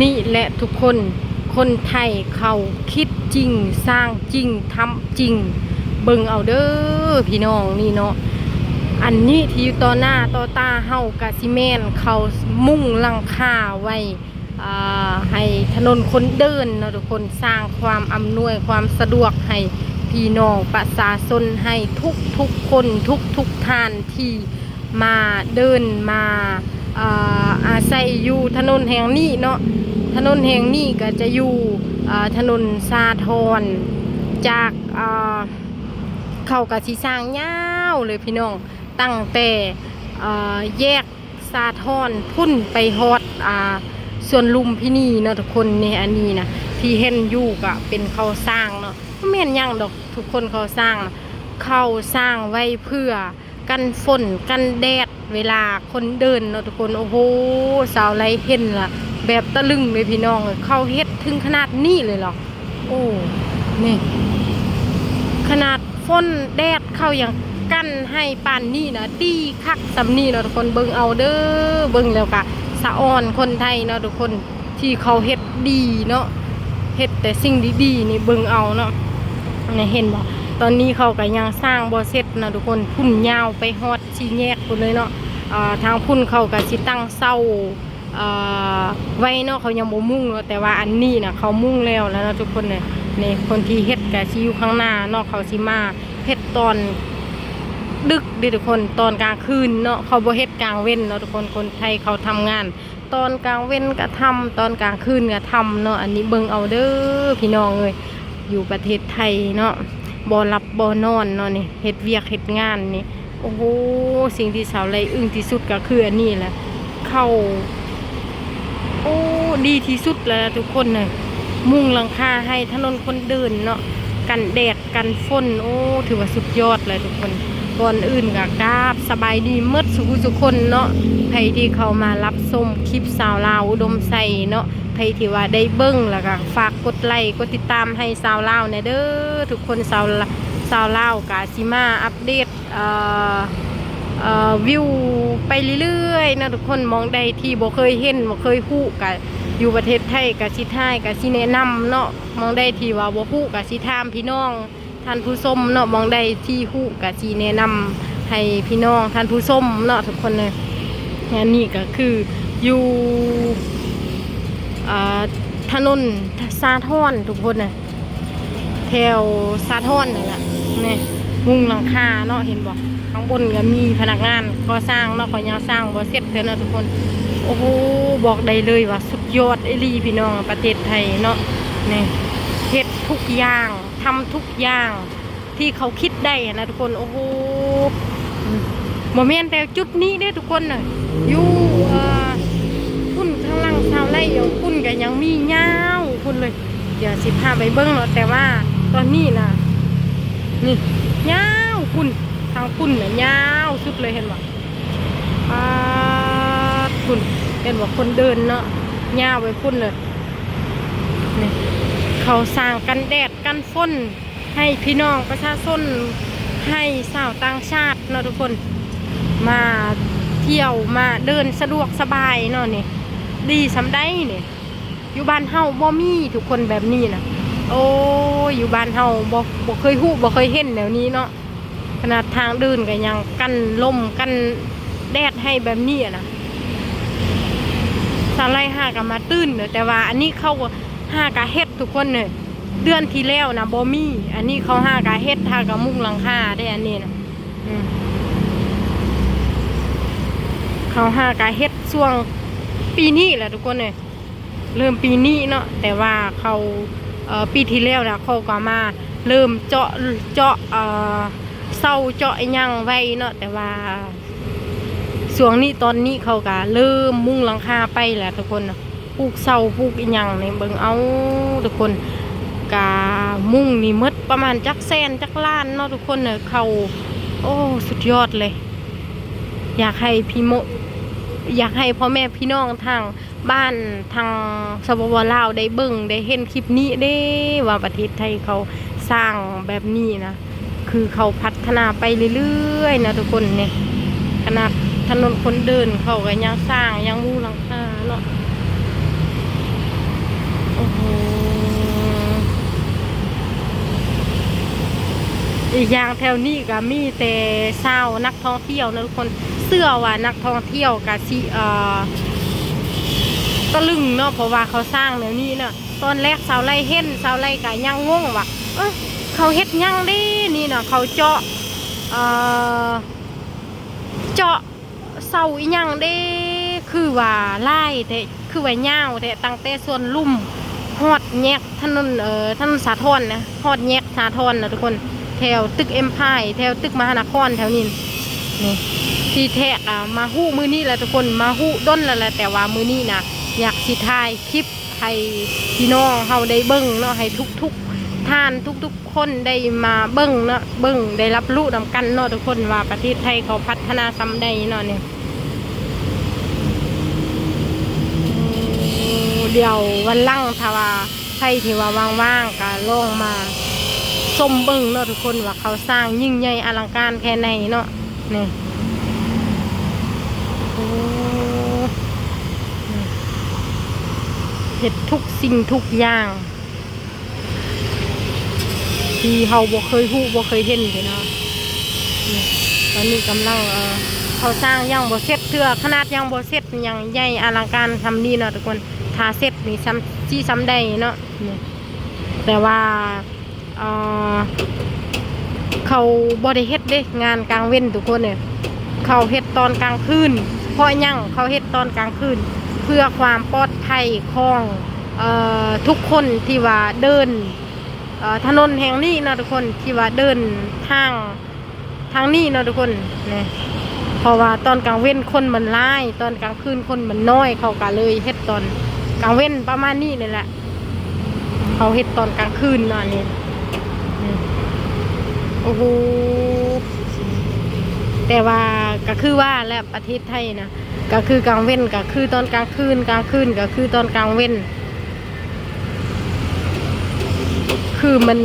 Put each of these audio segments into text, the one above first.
นี่แหละทุกคนคนไทยเขาคิดจริงสร้างจริงทำจริงเบิ่งเอาเด้อพี่น้องนี่เนาะอันนี้ที่อยู่ต่อหน้าต่อตาเฮากะซิเมนเขามุ่งหลังคาไว้ให้ถนนคนเดินเนาะทุกคนสร้างความอำนวยความสะดวกให้พี่น้องประชาชนให้ทุกคนทุกท่านที่มาเดินมาอาศัยอยู่ถนนแห่งนี้เนาะถนนแห่งนี้ก็จะอยู่ถนนสาทรจากเขากะสิสร้างยาวเลยพี่น้องตั้งแต่แยกสาทรพุ่นไปฮอดส่วนลุมพินีเนาะทุกคนในอันนี้นะที่เห็นอยู่ก็เป็นเขาสร้างเนาะไม่เห็นยังดอกทุกคนเขาสร้างนะเขาสร้างไว้เพื่อกันฝนกันแดดเวลาคนเดินเนาะทุกคนโอ้โหสาวไรเห็นล่ะแบบตะลึงเลยพี่น้องเขาเฮ็ดถึงขนาดนี้เลยเหรอโอ้นี่ขนาดฝนแดดเข้าอย่างกั้นให้ปานนี่นะดีคักสำนี่เนาะทุกคนเบิ่งเอาเด้อเบิ่งแล้วกะสะอ่อนคนไทยเนาะทุกคนที่เขาเฮ็ดดีเนาะเฮ็ดแต่สิ่งดีๆนี่เบิ่งเอาเนาะนี่เห็นบ่ตอนนี้เขาก็ยังสร้างบ่เสร็จนะทุกคนพุ่นยาวไปฮอดสี่แยกพุ่นเลยเนาะทางพุ่นเขาก็สิตั้งเสาไว้เนาะเขายังบ่มุ่งเนาะแต่ว่าอันนี้นะเขามุ่งแล้วนะทุกคนเนี่ยนี่คนที่เฮ็ดก็สิอยู่ข้างหน้าเนาะเขาสิมาเฮ็ดตอนดึกดิทุกคนตอนกลางคืนเนาะเขาบ่เฮ็ดกลางเว้นเนาะทุกคนคนไทยเขาทำงานตอนกลางเว้นก็ทำตอนกลางคืนก็ทำเนาะอันนี้เบิ่งเอาเด้อพี่น้องเอ้ยอยู่ประเทศไทยเนาะบ่หลับบ่นอนเนาะนี่เฮ็ดเวียกเฮ็ดงานนี่โอ้โหสิ่งที่สาวไรอึ้งที่สุดก็คืออันนี้แหละเข้าโอ้ดีที่สุดแล้วทุกคนเลยมุ่งหลังคาให้ถนนคนเดินเนาะกันแดดกันฝนโอ้ถือว่าสุดยอดเลยทุกคนก่อนอื่นก็กราบสบายดีเมื่อสุขคนเนาะใครที่เขามารับชมคลิปสาวลาวอุดมใส่เนาะใครที่ว่าได้เบิ้งแล้วก็ฝากกดไลค์กดติดตามให้สาวลาวเนี่ยเด้อทุกคนสาวลาวกาซิมาอัปเดตวิวไปเรื่อยๆนะทุกคนมองได้ที่บ่เคยเห็นบ่เคยฮู้กะอยู่ประเทศไทยกะสิท้ายกะสิแนะนำเนาะมองได้ที่ว่าบ่ฮู้กะสิถามพี่น้องท่านผู้ชมเนาะมองได้ที่ฮู้กะสิแนะนำให้พี่น้องท่านผู้ชมเนาะทุกคนเลยอันนี้ก็คืออยู่ถนนสาทรทุกคนน่ะแถวสาทรนั่นแหละนี่มุงหลังคาเนาะเห็นบ่ข้างบนก็มีพนักงานก่อสร้างเนาะก็ยังสร้างบ่เสร็จเลยนะทุกคนโอ้โหบอกได้เลยว่าสุดยอดไอ้ลีพี่น้องประเทศไทยเนาะนี่เฮ็ดทุกอย่างทำทุกอย่างที่เขาคิดได้นะทุกคนโอ้โหโมเมนต์แต่จุดนี้เนี่ยทุกคนน่ะอยู่พุ่นข้างล่างชาวไร่อย่างพุ่นก็ยังมียาวพุ่นเลยเดี๋ยวสิพาไปเบิ้งเนาะแต่ว่าตอนนี้นะนี่ยาวพุ่นทางพุ่นเนี่ยยาวสุดเลยเห็นบ่พุ่นเห็นบ่คนเดินเนาะยาวไปพุ่นเลยนี่เขาสร้างกันแดดกันฝนให้พี่น้องประชาชนให้สาวต่างชาติเนาะทุกคนมาเที่ยวมาเดินสะดวกสบายเนาะนี่ดีสำได้เนี่ยอยู่บ้านเฮาบ่มีทุกคนแบบนี้นะโอ้อยู่บ้านเฮาบ่เคยฮู้บ่เคยเห็นแนวนี้เนาะขนาดทางเดินก็ยังกันลมกันแดดให้แบบนี้นะสาไลหากับมาตื้นเนอะแต่ว่าอันนี้เขาหากะเฮ็ดทุกคนเนี่ยเดือนที่แล้วนะบ่มีอันนี้เขาหากะเฮ็ดหากะมุงหลังคาได้อันนี้นะเขาหากะเฮ็ดช่วงปีนี้แหละทุกคนเนี่ยเริ่มปีนี้เนาะแต่ว่าเขาปีที่แล้วนะเขาก็มาเริ่มเจาะเสาเจาะยังไว้เนาะแต่ว่าช่วงนี้ตอนนี้เขาก็เริ่มมุ่งหลังคาไปแหละทุกคนปลูกเสาปลูกอีหยังในเบิ่งเอาทุกคนกามุ่งนี่มดประมาณจักแสนจักล้านเนาะทุกคนเนี่ยเขาโอ้สุดยอดเลยอยากให้พ่อแม่พี่น้องทางบ้านทางสปป.ลาวได้เบิ่งได้เห็นคลิปนี้ได้ว่าประเทศไทยเขาสร้างแบบนี้นะคือเขาพัฒนาไปเรื่อยๆนะทุกคนเนี่ยขนาดถนนคนเดินเขาก็ยังสร้างยังมุงหลังคาเนาะ อีกอย่างแถวนี้ก็มีแต่ชาวนักท่องเที่ยวนะทุกคนเชื่อว่านักท่องเที่ยวก็สิตะลึงเนาะเพราะว่าเขาสร้างแนวนี้เนาะตอนแรกชาวไร่เห็นชาวไร่ก็ยังงงว่าเขาเฮ็ดยังเด้นี่เนาะเขาเจาะเจาะเสาอีหยังเด้คือว่าไล่แต่คือว่ายาวแต่ตั้งแต่ส่วนลุ่มฮอดแยกถนนสาทรนะฮอดแยกสาทรนะทุกคนแถวตึกเอ็มพายแถวตึกมหานครแถวนี้นี่ที่แทกมาฮู้มือนี้แหละทุกคนมาฮู้ด้นแล้วแหละแต่ว่ามือนี้นะอยากสิถ่ายคลิปให้พี่น้องเฮาได้เบิ่งเนาะให้ทุกท่านทุกคนได้มาเบิ่งเนาะเบิ่งได้รับรู้นำกันเนาะทุกคนว่าประเทศไทยเขาพัฒนาซ้ำใดเนาะเนี่ยเดี๋ยววันลั่งถ้าว่าใครที่ว่าว่างๆก็ลองมาชมเบิ่งเนาะทุกคนว่าเขาสร้างยิ่งใหญ่อลังการแค่ไหนเนาะนี่เฮ็ดทุกสิ่งทุกอย่างที่เฮาบ่เคยฮู้บ่เคยเห็นเลยเนาะตอนนี้กำลังเขาสร้างยังบ่เสร็จเทื่อขนาดยังบ่เสร็จยังใหญ่อลังการทำนี่เนาะทุกคนถ้าเสร็จนี่ซ้ำได้เนาะแต่ว่าเขาบ่ได้เฮ็ดเด้งานกลางเว้นทุกคนเนี่ยเขาเฮ็ดตอนกลางคืนเพราะยังเขาเฮ็ดตอนกลางคืนเพื่อความปลอดภัยของทุกคนที่ว่าเดินถนนแห่งนี้นะทุกคนที่ว่าเดินทางนี้นะทุกคนเนี่ยเพราะว่าตอนกลางเว้นคนมันร้ายตอนกลางคืนคนมันน้อยเขาก็เลยเฮ็ดตอนกลางเว้นประมาณนี้นี่แหละเขาเฮ็ดตอนกลางคืนน่ะนี่โอ้โหแต่ว่าก็คือว่าและประเทศไทยนะก็คือกลางเว้นก็คือตอนกลางคืนก็คือตอนกลางเว้นคือมัน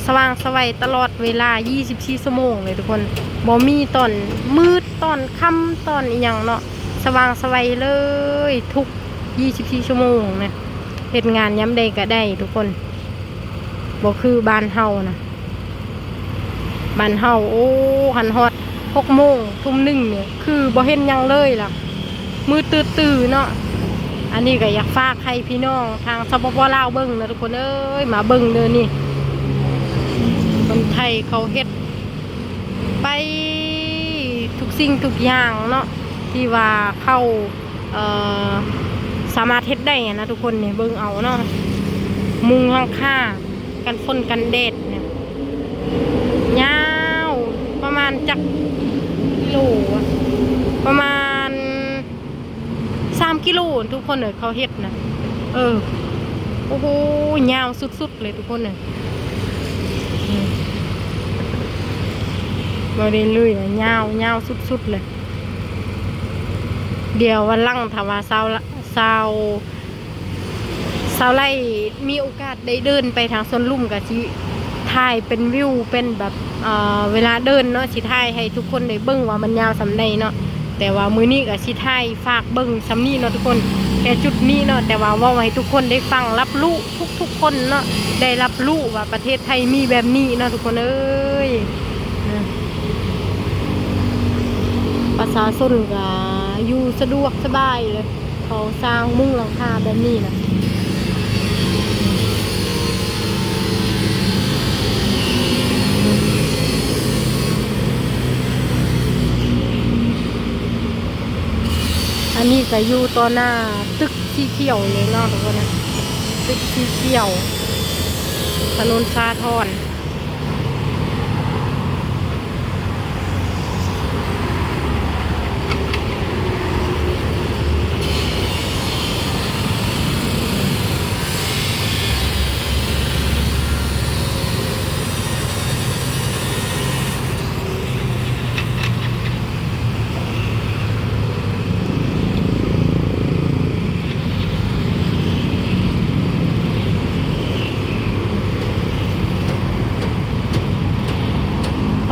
สว่างสวัยตลอดเวลา24ชั่วโมงเลยทุกคนบ่มีตอนมืดตอนค่ำตอนอีหยังเนาะสว่างสวัยเลยทุก24ชั่วโมงนะเฮ็ดงานย้ำใดก็ได้ทุกคนบ่คือบ้านเฮานะบ้านเฮาโอ้หันฮอด6 โมงทุ่มหนึ่งเนี่ยคือบ่เห็นหยังเลยล่ะมืดตื้อๆเนาะอันนี้ก็อยากฝากให้พี่น้องทางสปป.ลาวเบิ่งนะทุกคนเอ้ยมาเบิ่งเด้อนี่คนไทยเขาเฮ็ดไปทุกสิ่งทุกอย่างเนาะที่ว่าเข้าสามารถเฮ็ดได้นะทุกคนเนี่ยเบิ่งเอาเนาะมุงหลังคากันฝนกันแดดเนี่ยยาวประมาณจักกิโลประมาณ3 กิโลทุกคนเลยเขาเฮ็ดนะโอ้โหยาวสุดๆเลยทุกคนเลยมาเรียนเลยยาวสุดๆเลยเดี๋ยววันลั่งถามว่าสาวไล่มีโอกาสได้เดินไปทางสวนลุ่มกับที่ถ่ายเป็นวิวเป็นแบบเวลาเดินเนาะสิถ่ายให้ทุกคนได้เบิ่งว่ามันยาวสำใดเนาะแต่ว่ามื้อนี้ก็สิถ่ายฝากเบิ่งสำนี้เนาะทุกคนแค่จุดนี้เนาะแต่ว่าให้ทุกคนได้ฟังรับรู้ทุกคนเนาะได้รับรู้ว่าประเทศไทยมีแบบนี้เนาะทุกคนเอ้ยประชาชนก็อยู่สะดวกสบายเลยเขาสร้างมุ้งหลังคาแบบนี้นะอันนี้ก็อยู่ต่อหน้าตึกสีเขียวเลยเนาะทุกคนนะตึกสีเขียวถนนสาทร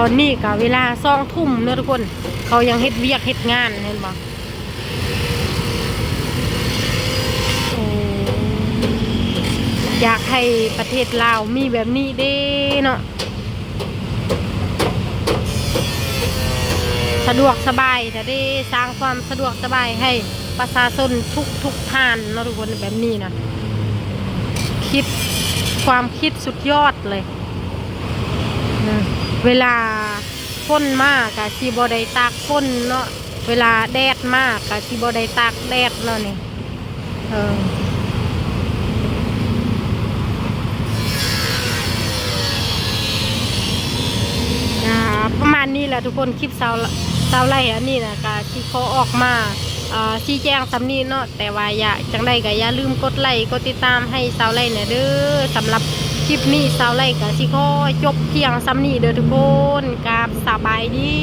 ตอนนี้ก็เวลา20:00 นเนอะทุกคนเขายังเฮ็ดเวียกเฮ็ดงานเห็นบ่อยากให้ประเทศลาวมีแบบนี้เด้เนาะ สะดวกสบายจะได้สร้างความสะดวกสบายให้ประชาชนทุกท่านเนาะทุกคนแบบนี้นะคิดความคิดสุดยอดเลยนะเวลาฝนมากกะชีบอได้ตากฝนเนาะเวลาแดดมากกะชีบอได้ตากแดดเนาะนี่ประมาณนี้แหละทุกคนคลิปเสาไล่อันนี้นะกะที่เขาออกมาชี้แจงสำนีเนาะแต่ว่าอย่าจังใดก็อย่าลืมกดไลค์กดติดตามให้เสาไล่เนี่ยเด้อสำหรับคลิปนี้เสาไล่กะที่เขาจบเพียงสำนีเด้อทุกคนกับสบายดี